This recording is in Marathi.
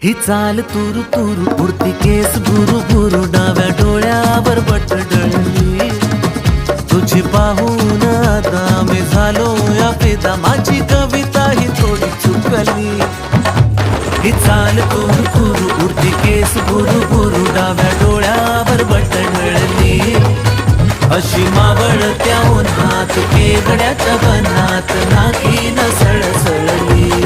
ही चाल तुरु तुरु उडती केस बुरु बुरु डाव्या डोळ्यावर बटडळली तुझी पाहून आता मी झालो या फिदा माझी कविता ही थोडी चुकली ही चाल तुरु तुरु उडती केस बुरु बुरु डाव्या डोळ्यावर बटडळली अशी मावळत्या उन्हात केवड्याच्या बनात नाकी न सळसळली